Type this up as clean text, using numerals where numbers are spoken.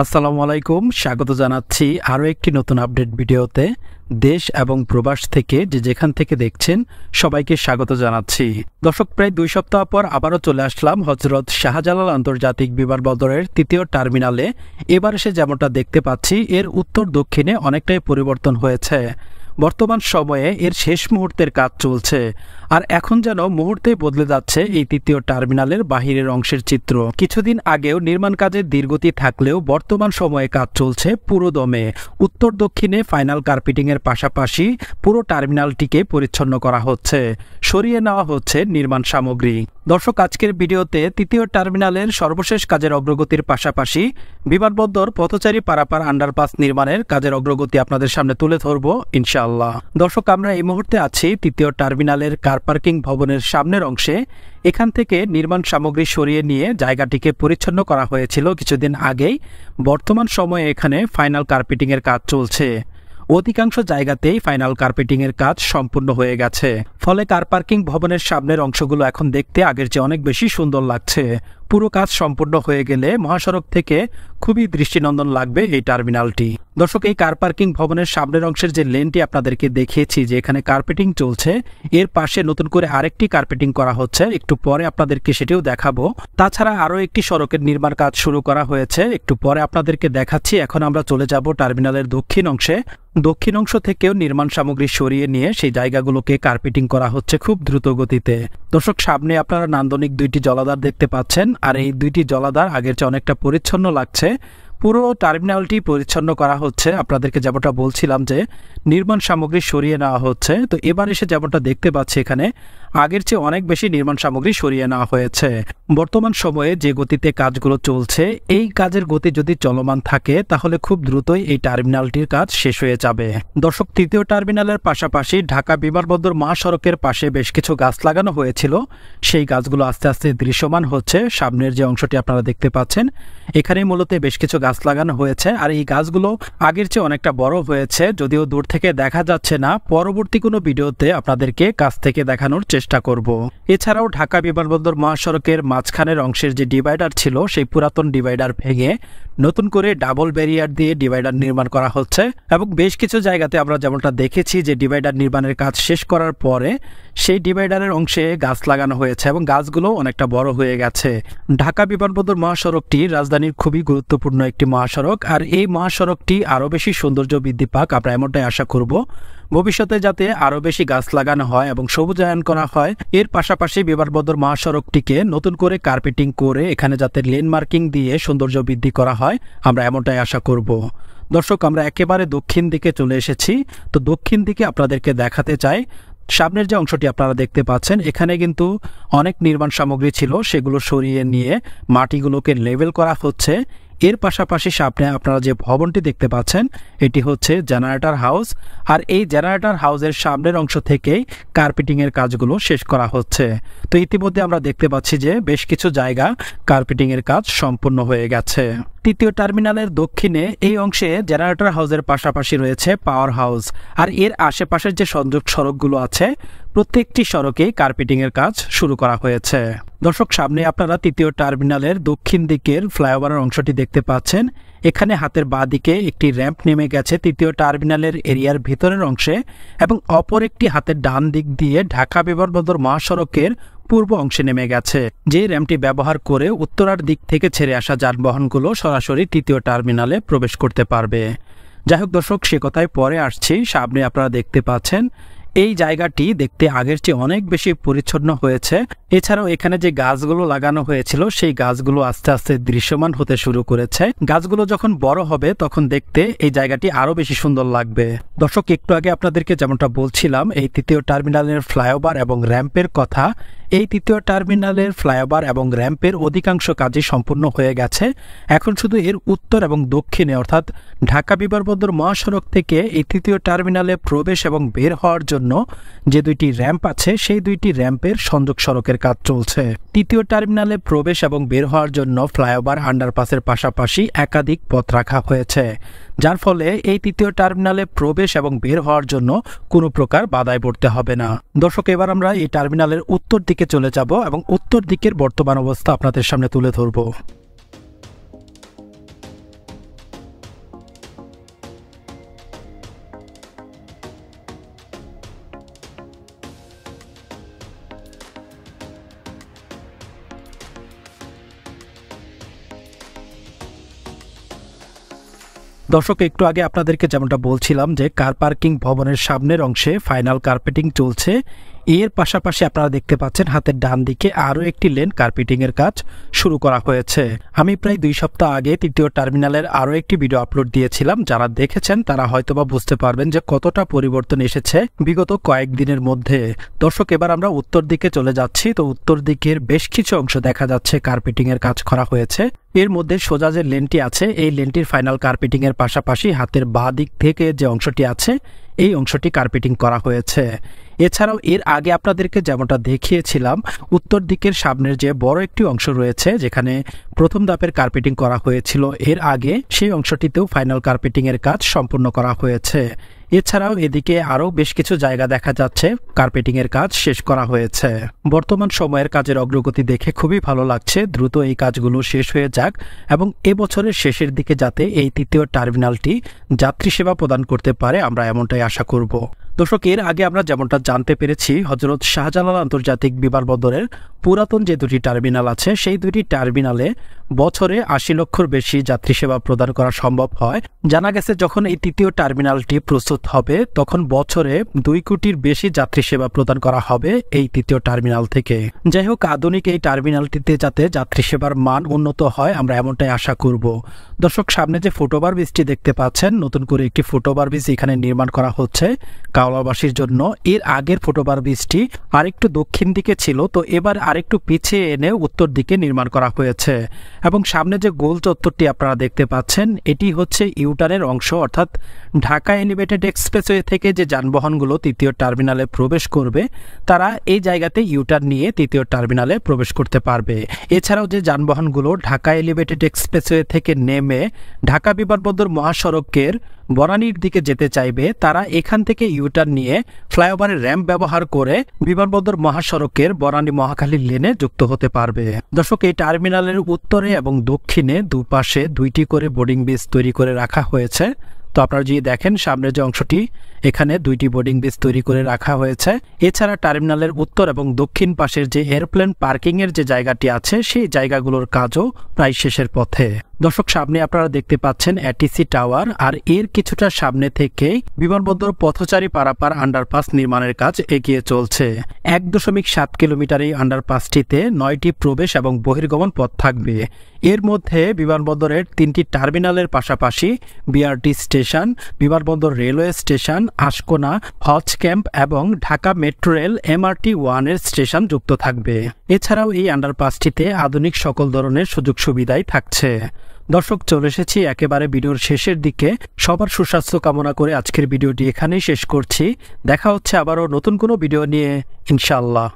আসসালামু আলাইকুম, স্বাগত জানাচ্ছি আরও একটি নতুন আপডেট ভিডিওতে। দেশ এবং প্রবাস থেকে যেখান থেকে দেখছেন সবাইকে স্বাগত জানাচ্ছি। দর্শক, প্রায় 2 সপ্তাহ পর আবারও চলে আসলাম হযরত শাহজালাল আন্তর্জাতিক বিমানবন্দরের 3য় টার্মিনালে। এবার এসে যেমনটা দেখতে পাচ্ছি এর উত্তর দক্ষিণে অনেকটাই পরিবর্তন হয়েছে। বর্তমান সময়ে এর শেষ মুহূর্তের কাজ চলছে, আর এখন যেন মুহূর্তে বদলে যাচ্ছে এই 3য় টার্মিনালের বাহিরের অংশের চিত্র। কিছুদিন আগেও নির্মাণ কাজের ধীরগতি থাকলেও বর্তমান সময়ে কাজ চলছে পুরো দমে। উত্তর দক্ষিণে ফাইনাল কার্পেটিং এর পাশাপাশি পুরো টার্মিনালটিকে পরিচ্ছন্ন করা হচ্ছে, সরিয়ে নেওয়া হচ্ছে নির্মাণ সামগ্রী। দর্শক, আজকের ভিডিওতে 3য় টার্মিনালের সর্বশেষ কাজের অগ্রগতির পাশাপাশি বিমানবন্দর পথচারী পারাপার আন্ডারপাস নির্মাণের কাজের অগ্রগতি আপনাদের সামনে তুলে ধরবো ইনশাআল্লাহ। দর্শক, আমরা এই মুহূর্তে আছি 3য় টার্মিনালের কার পার্কিং ভবনের সামনের অংশে। এখান থেকে নির্মাণ সামগ্রী সরিয়ে নিয়ে জায়গাটিকে পরিচ্ছন্ন করা হয়েছিল কিছুদিন আগেই। বর্তমান সময়ে এখানে ফাইনাল কার্পেটিং এর কাজ চলছে। অধিকাংশ জায়গাতেই ফাইনাল কার্পেটিং এর কাজ সম্পূর্ণ হয়ে গেছে, ফলে কার পার্কিং ভবনের সামনের অংশগুলো এখন দেখতে আগের চেয়ে অনেক বেশি সুন্দর লাগছে। পুরো কাজ সম্পূর্ণ হয়ে গেলে মহাসড়ক থেকে খুবই দৃষ্টিনন্দন লাগবে এই টার্মিনালটি। দর্শক, এই কার পার্কিং ভবনের সামনের অংশের যে লেনটি আপনাদেরকে দেখিয়েছি যে এখানে কার্পেটিং চলছে, এর পাশে নতুন করে আরেকটি কার্পেটিং করা হচ্ছে, একটু পরে আপনাদেরকে সেটিও দেখাবো। তাছাড়া আরও একটি সড়কের নির্মাণ কাজ শুরু করা হয়েছে, একটু পরে আপনাদেরকে দেখাচ্ছি। এখন আমরা চলে যাব টার্মিনালের দক্ষিণ অংশে। দক্ষিণ অংশ থেকেও নির্মাণ সামগ্রী সরিয়ে নিয়ে সেই জায়গাগুলোকে কার্পেটিং করা হচ্ছে খুব দ্রুত গতিতে। দর্শক, সামনে আপনারা নান্দনিক 2টি জলাধার দেখতে পাচ্ছেন, আর এই 2টি জলাধার আগের চেয়ে অনেকটা পরিচ্ছন্ন লাগছে। পুরো টার্মিনালটি পরিচ্ছন্ন করা হচ্ছে। আপনাদেরকে যেমনটা বলছিলাম যে নির্মাণ সামগ্রী সরিয়ে নেওয়া হচ্ছে, তো এবার এসে যেমনটা দেখতে পাচ্ছি এখানে আগের চেয়ে অনেক বেশি নির্মাণ সামগ্রী সরিয়ে নেওয়া হয়েছে। বর্তমান সময়ে যে গতিতে কাজগুলো চলছে, এই কাজের গতি যদি চলমান থাকে তাহলে খুব দ্রুতই এই টার্মিনালটির কাজ শেষ হয়ে যাবে। দর্শক, 3য় টার্মিনালের পাশাপাশি ঢাকা বিমানবন্দর মহাসড়কের পাশে বেশ কিছু গাছ লাগানো হয়েছিল, সেই গাছগুলো আস্তে আস্তে দৃশ্যমান হচ্ছে। সামনের যে অংশটি আপনারা দেখতে পাচ্ছেন এখানে মূলত বেশ কিছু গাছ লাগানো হয়েছে, আর এই গাছগুলো আগের চেয়ে অনেকটা বড় হয়েছে, যদিও দূর থেকে দেখা যাচ্ছে না। পরবর্তী কোনো ভিডিওতে আপনাদেরকে কাছ থেকে দেখানোর চেষ্টা করব। এছাড়াও ঢাকা বিমানবন্দর মহাসড়কের মাঝখানের অংশের যে ডিভাইডার ছিল, সেই পুরাতন ডিভাইডার ভেঙে নতুন করে ডাবল ব্যারিয়ার দিয়ে ডিভাইডার নির্মাণ করা হচ্ছে, এবং বেশ কিছু জায়গাতে আমরা যেমনটা দেখেছি যে ডিভাইডার নির্মাণের কাজ শেষ করার পরে সেই ডিভাইডারের অংশে গাছ লাগানো হয়েছে এবং গাছগুলো অনেকটা বড় হয়ে গেছে। ঢাকা বিমানবন্দর মহাসড়কটি রাজধানীর খুবই গুরুত্বপূর্ণ একটি মহাসড়ক, আর এই মহাসড়কটি আরও বেশি সৌন্দর্য বৃদ্ধি পাক আমরা এমনটাই আশা করব। ভবিষ্যতে যাতে আরও বেশি গাছ লাগানো হয় এবং সবুজায়ন করা হয়। এর পাশাপাশি বিমানবন্দর মহাসড়কটিকে নতুন করে কার্পেটিং করে এখানে যাতে লেন মার্কিং দিয়ে সৌন্দর্য বৃদ্ধি করা হয় আমরা এমনটাই আশা করব। দর্শক, আমরা একেবারে দক্ষিণ দিকে চলে এসেছি। তো দক্ষিণ দিকে আপনাদেরকে দেখাতে চাই সামনের যে অংশটি আপনারা দেখতে পাচ্ছেন, এখানে কিন্তু অনেক নির্মাণ সামগ্রী ছিল, সেগুলো সরিয়ে নিয়ে মাটিগুলোকে লেভেল করা হচ্ছে। এর পাশাপাশি সামনে আপনারা যে ভবনটি দেখতে পাচ্ছেন এটি হচ্ছে জেনারেটর হাউস, আর এই জেনারেটর হাউসের সামনের অংশ থেকেই কার্পেটিং এর কাজগুলো শেষ করা হচ্ছে। তো ইতিমধ্যে আমরা দেখতে পাচ্ছি যে বেশ কিছু জায়গা কার্পেটিং এর কাজ সম্পূর্ণ হয়ে গেছে। 3য় টার্মিনালের দক্ষিণে এই অংশে জেনারেটর হাউসের পাশাপাশি রয়েছে পাওয়ার হাউস, আর এর আশেপাশের যে সংযোগ সড়কগুলো আছে প্রত্যেকটি সড়কেই কার্পেটিং এর কাজ শুরু করা হয়েছে। দর্শক, সামনে আপনারা 3য় টার্মিনালের দক্ষিণ দিকের ফ্লাইওভারের অংশটি দেখতে পাচ্ছেন। এখানে হাতের বাঁ দিকে একটি র্যাম্প নেমে গেছে 3য় টার্মিনালের এরিয়ার ভিতরের অংশে, এবং অপর একটি হাতের ডান দিক দিয়ে ঢাকা বিমানবন্দর মহাসড়কের পূর্ব অংশে নেমে গেছে, যে র্যাম্পটি ব্যবহার করে উত্তরার দিক থেকে ছেড়ে আসা যানবাহনগুলো সরাসরি 3য় টার্মিনালে প্রবেশ করতে পারবে। যাই হোক দর্শক, সে কথায় পরে আসছি। সামনে আপনারা দেখতে পাচ্ছেন এই জায়গাটি দেখতে আগের চেয়ে অনেক বেশি পরিচ্ছন্ন হয়েছে। এছাড়াও এখানে যে গাছগুলো লাগানো হয়েছিল সেই গাছগুলো আস্তে আস্তে দৃশ্যমান হতে শুরু করেছে। গাছগুলো যখন বড় হবে তখন দেখতে এই জায়গাটি আরো বেশি সুন্দর লাগবে। দর্শক, একটু আগে আপনাদেরকে যেমনটা বলছিলাম এই 3য় টার্মিনালের ফ্লাইওভার এবং র্যাম্পের কথা, এই 3য় টার্মিনালের ফ্লাইওভার এবং র্যাম্পের অধিকাংশ কাজই সম্পূর্ণ হয়ে গেছে। এখন শুধু এর উত্তর এবং দক্ষিণে অর্থাৎ ঢাকা বিমানবন্দর মহাসড়ক থেকে এই 3য় টার্মিনালে প্রবেশ এবং বের হওয়ার জন্য যে 2টি র্যাম্প আছে সেই 2টি র্যাম্পের সংযোগ সড়কের কাজ চলছে। 3য় টার্মিনালে প্রবেশ এবং বের হওয়ার জন্য ফ্লাইওভার আন্ডারপাসের পাশাপাশি একাধিক পথ রাখা হয়েছে, যার ফলে এই 3য় টার্মিনালে প্রবেশ এবং বের হওয়ার জন্য কোনো প্রকার বাধায় পড়তে হবে না। দর্শক, এবার আমরা এই টার্মিনালের উত্তর দিকে চলে যাব এবং উত্তর দিকের বর্তমান অবস্থা আপনাদের সামনে তুলে ধরব। দর্শক, একটু আগে আপনাদেরকে যেমনটা বলছিলাম যে কার পার্কিং ভবনের সামনের অংশে ফাইনাল কার্পেটিং চলছে। এর পাশাপাশি আপনারা দেখতে পাচ্ছেন হাতের ডান দিকে আরও একটি লেন কার্পেটিং এর কাজ শুরু করা হয়েছে। আমি প্রায় 2 সপ্তাহ আগে তৃতীয় টার্মিনালের আরও একটি ভিডিও আপলোড দিয়েছিলাম। যারা দেখেছেন তারা হয়তোবা বুঝতে পারবেন যে কতটা পরিবর্তন এসেছে বিগত কয়েকদিনের মধ্যে। দর্শক, এবার আমরা উত্তর দিকে চলে যাচ্ছি। তো উত্তর দিকের বেশ কিছু অংশ দেখা যাচ্ছে কার্পেটিং এর কাজ করা হয়েছে। এর মধ্যে সোজা যে লেনটি আছে এই লেনটির ফাইনাল কার্পেটিং এর পাশাপাশি হাতের বাঁ দিক থেকে যে অংশটি আছে এই অংশটি কার্পেটিং করা হয়েছে। এছাড়াও এর আগে আপনাদেরকে যেমনটা দেখিয়েছিলাম উত্তর দিকের সামনের যে বড় একটি অংশ রয়েছে যেখানে প্রথম ধাপের কার্পেটিং করা হয়েছিল এর আগে, সেই অংশটিতেও ফাইনাল কার্পেটিং এর কাজ সম্পূর্ণ করা হয়েছে। এছাড়াও এদিকে আরও বেশ কিছু জায়গা দেখা যাচ্ছে কার্পেটিং এর কাজ শেষ করা হয়েছে। বর্তমান সময়ের কাজের অগ্রগতি দেখে খুবই ভালো লাগছে। দ্রুত এই কাজগুলো শেষ হয়ে যাক এবং এবছরের শেষের দিকে যাতে এই তৃতীয় টার্মিনালটি যাত্রী সেবা প্রদান করতে পারে আমরা এমনটাই আশা করব। দর্শক, এর আগে আমরা যেমনটা জানতে পেরেছি হযরত শাহজালাল আন্তর্জাতিক বিমানবন্দরের পুরাতন যে 2টি টার্মিনাল আছে সেই 2টি টার্মিনালে বছরে 80 লক্ষর বেশি যাত্রী সেবা প্রদান করা সম্ভব হয়। জানা গেছে যখন এই তৃতীয় টার্মিনালটি প্রস্তুত হবে তখন বছরে 2 কোটির বেশি যাত্রী সেবা প্রদান করা হবে এই তৃতীয় টার্মিনাল থেকে। যাই হোক, আধুনিক এই টার্মিনালটিতে যাতে যাত্রী সেবার মান উন্নত হয় আমরা এমনটাই আশা করব। দর্শক, সামনে যে ফুটওভার ব্রিজটি দেখতে পাচ্ছেন, নতুন করে একটি ফুটওভার ব্রিজ এখানে নির্মাণ করা হচ্ছে কাওলাবাসীর জন্য। এর আগের ফুটওভার ব্রিজটি আরেকটু দক্ষিণ দিকে ছিল, তো এবার আরেকটু পিছিয়ে এনে উত্তর দিকে নির্মাণ করা হয়েছে। এবং সামনে যে গোল চত্বরটি আপনারা দেখতে পাচ্ছেন এটি হচ্ছে ইউটার্নের অংশ, অর্থাৎ ঢাকা এলিভেটেড এক্সপ্রেসওয়ে থেকে যে যানবাহনগুলো তৃতীয় টার্মিনালে প্রবেশ করবে তারা এই জায়গাতে ইউটার্ন নিয়ে তৃতীয় টার্মিনালে প্রবেশ করতে পারবে। এছাড়াও যে যানবাহনগুলো ঢাকা এলিভেটেড এক্সপ্রেসওয়ে থেকে নেমে ঢাকা বিমানবন্দর মহাসড়কের বনানীর দিকে যেতে চাইবে তারা এখান থেকে ইউটার্ন নিয়ে ফ্লাইওভারের র্যাম্প ব্যবহার করে বিমানবন্দর মহাসড়কের বনানী মহাখালী লেনে যুক্ত হতে পারবে। দর্শক, এই টার্মিনালের উত্তরে এবং দক্ষিণে দুপাশে 2টি করে বোর্ডিং ব্রিজ তৈরি করে রাখা হয়েছে। তো আপনারা যদি দেখেন সামনের যে অংশটি এখানে 2টি বোর্ডিং ব্রিজ তৈরি করে রাখা হয়েছে। এছাড়া টার্মিনালের উত্তর এবং দক্ষিণ পাশের যে এয়ারপ্লেন পার্কিং এর যে জায়গাটি আছে সেই জায়গাগুলোর কাজও প্রায় শেষের পথে। দর্শক, সামনে আপনারা দেখতে পাচ্ছেন এটিসি টাওয়ার, আর এর কিছুটা সামনে থেকেই বিমানবন্দর পথচারী পারাপার আন্ডারপাস নির্মাণের কাজ এগিয়ে চলছে। 1.7 কিলোমিটার এই আন্ডারপাসটিতে 9টি প্রবেশ এবং বহির্গমন পথ থাকবে। এর মধ্যে বিমানবন্দরের 3টি টার্মিনালের পাশাপাশি বিআরটি স্টেশন, বিমানবন্দর রেলওয়ে স্টেশন, আশকোনা, হজ ক্যাম্প এবং ঢাকা মেট্রো রেল MRT-1 এর স্টেশন যুক্ত থাকবে। এছাড়াও এই আন্ডারপাসটিতে আধুনিক সকল ধরনের সুযোগ সুবিধাই থাকছে। দর্শক, চলে এসেছি একেবারে ভিডিওর শেষের দিকে। সবার সুস্বাস্থ্য কামনা করে আজকের ভিডিওটি এখানেই শেষ করছি। দেখা হচ্ছে আবারও নতুন কোনো ভিডিও নিয়ে, ইনশাআল্লাহ।